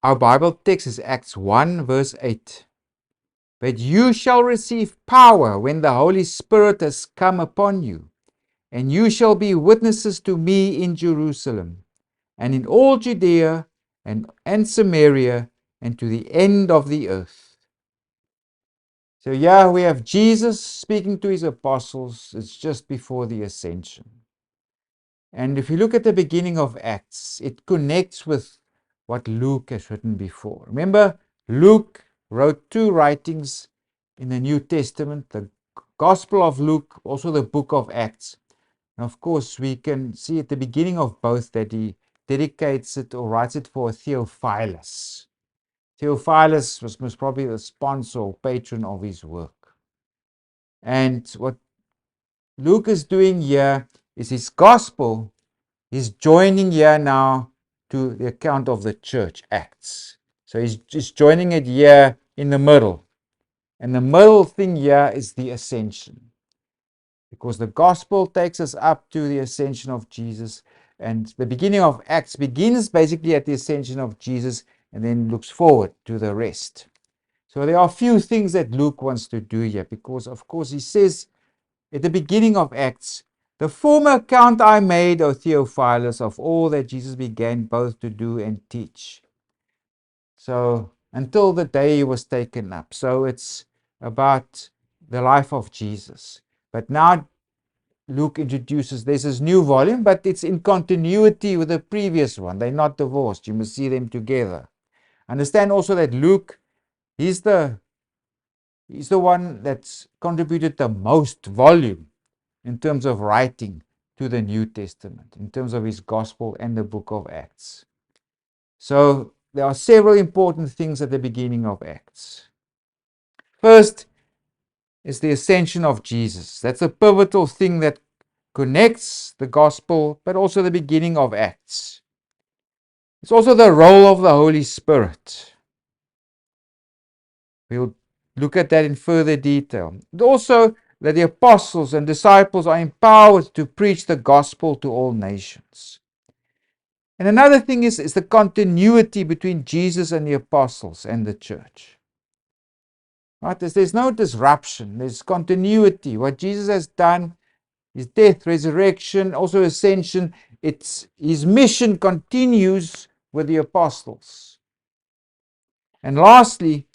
Our Bible text is Acts 1 verse 8. But you shall receive power when the Holy Spirit has come upon you, and you shall be witnesses to me in Jerusalem, and in all Judea and Samaria, and to the end of the earth. So yeah, we have Jesus speaking to his apostles. It's just before the ascension. And if you look at the beginning of Acts, it connects with what Luke has written before. Remember, Luke wrote two writings in the New Testament, the Gospel of Luke, also the book of Acts. And of course, we can see at the beginning of both that he dedicates it or writes it for Theophilus. Theophilus was most probably the sponsor or patron of his work. And what Luke is doing here is his gospel is joining here now to the account of the church, Acts. So he's just joining it here in the middle. And the middle thing here is the ascension. Because the gospel takes us up to the ascension of Jesus. And the beginning of Acts begins basically at the ascension of Jesus and then looks forward to the rest. So there are a few things that Luke wants to do here because, of course, he says at the beginning of Acts, the former account I made, O Theophilus, of all that Jesus began both to do and teach. So until the day he was taken up. So it's about the life of Jesus. But now Luke introduces, there's this new volume, but it's in continuity with the previous one. They're not divorced. You must see them together. Understand also that Luke, he's the one that's contributed the most volume in terms of writing to the New Testament, in terms of his gospel and the book of Acts. So there are several important things at the beginning of Acts. First is the ascension of Jesus. That's a pivotal thing that connects the gospel, but also the beginning of Acts. It's also the role of the Holy Spirit. We'll look at that in further detail. And also that the apostles and disciples are empowered to preach the gospel to all nations. And another thing is the continuity between Jesus and the apostles and the church. Right? There's no disruption. There's continuity. What Jesus has done, his death, resurrection, also ascension, his mission continues with the apostles. And lastly,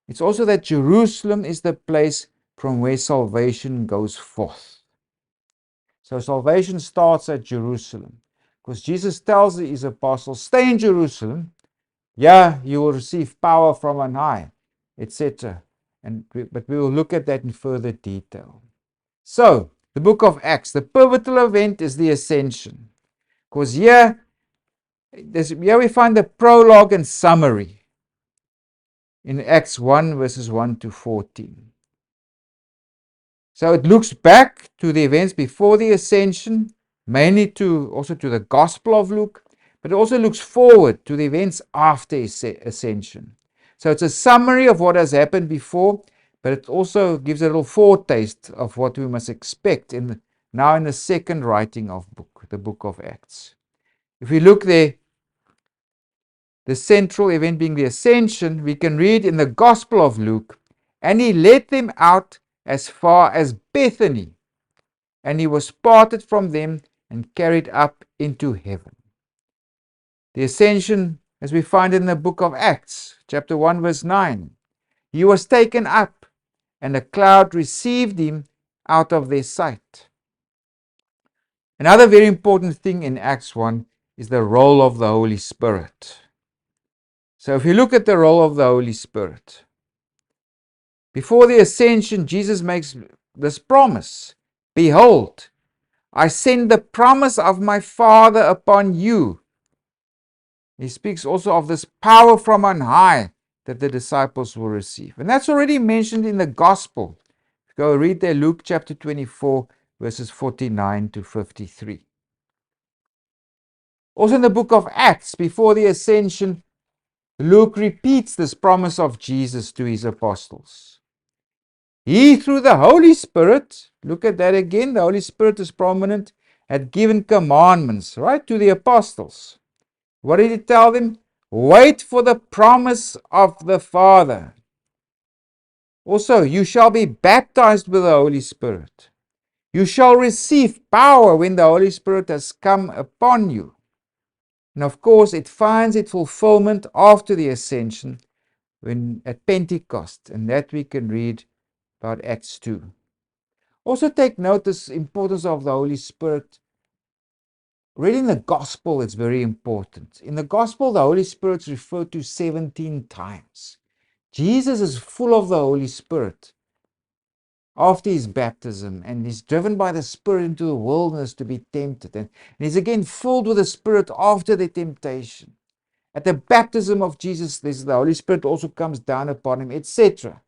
it's also that Jerusalem is the place from where salvation goes forth. So salvation starts at Jerusalem. Because Jesus tells his apostles, stay in Jerusalem. Yeah, you will receive power from on high, etc. But we will look at that in further detail. So, the book of Acts, the pivotal event is the ascension. Because here we find the prologue and summary in Acts 1 verses 1 to 14. So it looks back to the events before the ascension, mainly also to the Gospel of Luke, but it also looks forward to the events after ascension. So it's a summary of what has happened before, but it also gives a little foretaste of what we must expect now in the second writing of the book of Acts. If we look there, the central event being the ascension, we can read in the Gospel of Luke, and he led them out as far as Bethany, and he was parted from them and carried up into heaven. The ascension, as we find in the book of Acts, chapter 1, verse 9, he was taken up, and a cloud received him out of their sight. Another very important thing in Acts 1 is the role of the Holy Spirit. So if you look at the role of the Holy Spirit, before the ascension, Jesus makes this promise. Behold, I send the promise of my Father upon you. He speaks also of this power from on high that the disciples will receive. And that's already mentioned in the gospel. Go read there, Luke chapter 24, verses 49 to 53. Also in the book of Acts, before the ascension, Luke repeats this promise of Jesus to his apostles. He, through the Holy Spirit, look at that again, the Holy Spirit is prominent, had given commandments, right, to the apostles. What did he tell them? Wait for the promise of the Father. Also, you shall be baptized with the Holy Spirit. You shall receive power when the Holy Spirit has come upon you. And of course, it finds its fulfillment after the ascension when at Pentecost, and that we can read about Acts 2. Also take note this importance of the Holy Spirit. Reading the Gospel is very important. In the Gospel, the Holy Spirit is referred to 17 times. Jesus is full of the Holy Spirit after his baptism, and he's driven by the Spirit into the wilderness to be tempted. And he's again filled with the Spirit after the temptation. At the baptism of Jesus, the Holy Spirit also comes down upon him, etc.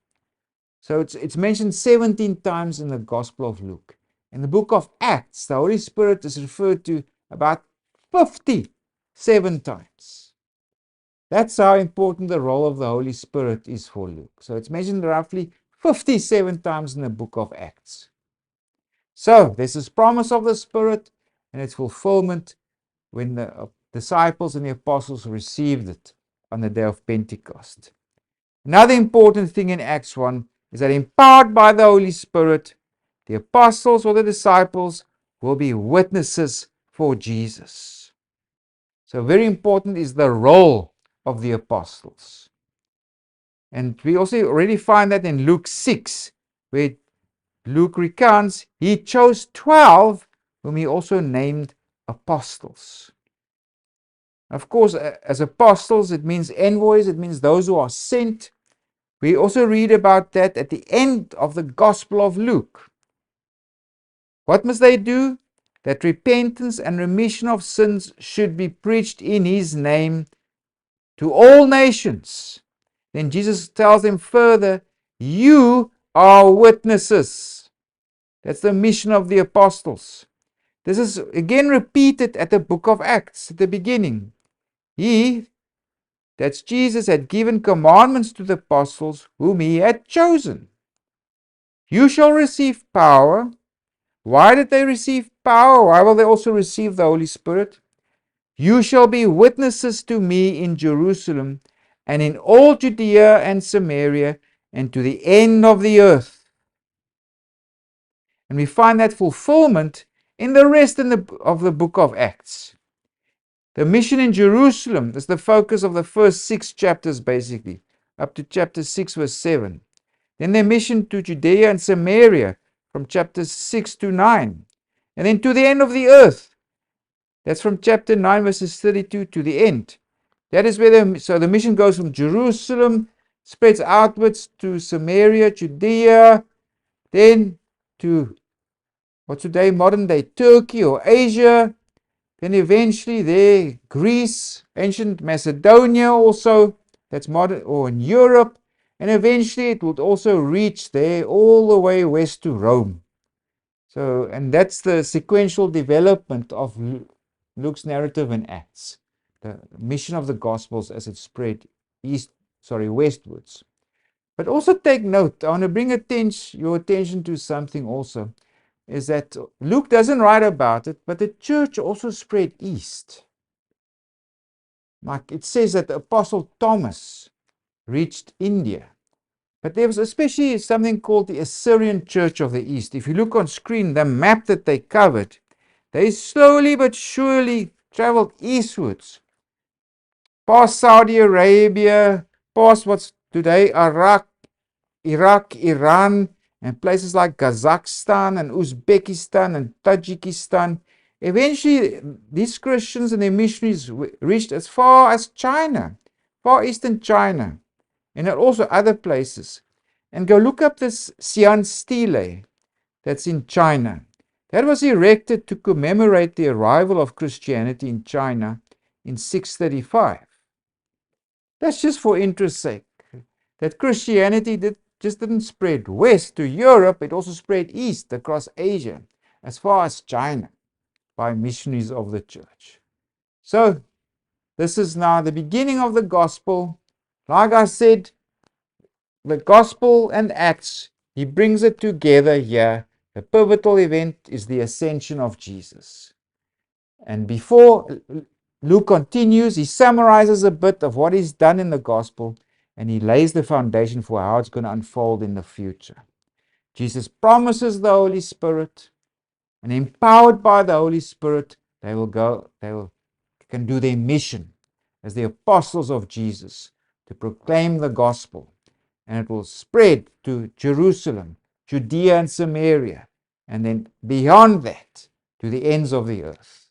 So it's mentioned 17 times in the Gospel of Luke. In the book of Acts, the Holy Spirit is referred to about 57 times. That's how important the role of the Holy Spirit is for Luke. So it's mentioned roughly 57 times in the book of Acts. So there's this promise of the Spirit and its fulfillment when the disciples and the apostles received it on the day of Pentecost. Another important thing in Acts 1 is that empowered by the Holy Spirit, the apostles or the disciples will be witnesses for Jesus. So very important is the role of the apostles. And we also already find that in Luke 6, where Luke recounts, he chose 12, whom he also named apostles. Of course, as apostles, it means envoys, it means those who are sent. We also read about that at the end of the Gospel of Luke. What must they do? That repentance and remission of sins should be preached in his name to all nations. Then Jesus tells them further, you are witnesses. That's the mission of the apostles. This is again repeated at the book of Acts at the beginning. He, that's Jesus, had given commandments to the apostles whom he had chosen. You shall receive power. Why did they receive power? Why will they also receive the Holy Spirit? You shall be witnesses to me in Jerusalem and in all Judea and Samaria and to the end of the earth. And we find that fulfillment in the rest of the book of Acts. The mission in Jerusalem is the focus of the first 6 chapters basically, up to chapter 6 verse 7. Then their mission to Judea and Samaria from chapters 6 to 9. And then to the end of the earth. That's from chapter 9 verses 32 to the end. That is where the mission goes from Jerusalem, spreads outwards to Samaria, Judea, then to what's today modern day Turkey or Asia, then eventually there Greece, ancient Macedonia also, that's modern, or in Europe, and eventually it would also reach there all the way west to Rome. So, and that's the sequential development of Luke's narrative in Acts, the mission of the Gospels as it spread westwards. But also take note, I want to bring your attention to something also, is that Luke doesn't write about it, but the church also spread east. Like it says that the Apostle Thomas reached India. But there was especially something called the Assyrian Church of the East. If you look on screen, the map that they covered, they slowly but surely traveled eastwards, past Saudi Arabia, past what's today Iraq, Iran, and places like Kazakhstan and Uzbekistan and Tajikistan. Eventually, these Christians and their missionaries reached as far as China, far eastern China, and also other places. And go look up this Xi'an Stele that's in China. That was erected to commemorate the arrival of Christianity in China in 635. That's just for interest's sake. That Christianity just didn't spread west to Europe, it also spread east across Asia, as far as China, by missionaries of the church. So, this is now the beginning of the gospel. Like I said, the gospel and Acts He brings it together here. The pivotal event is the ascension of Jesus. And before Luke continues, he summarizes a bit of what he's done in the gospel, and he lays the foundation for how it's going to unfold in the future. Jesus promises the Holy Spirit, and empowered by the Holy Spirit, they can do their mission as the apostles of Jesus to proclaim the gospel, and it will spread to Jerusalem, Judea and Samaria, and then beyond that to the ends of the earth.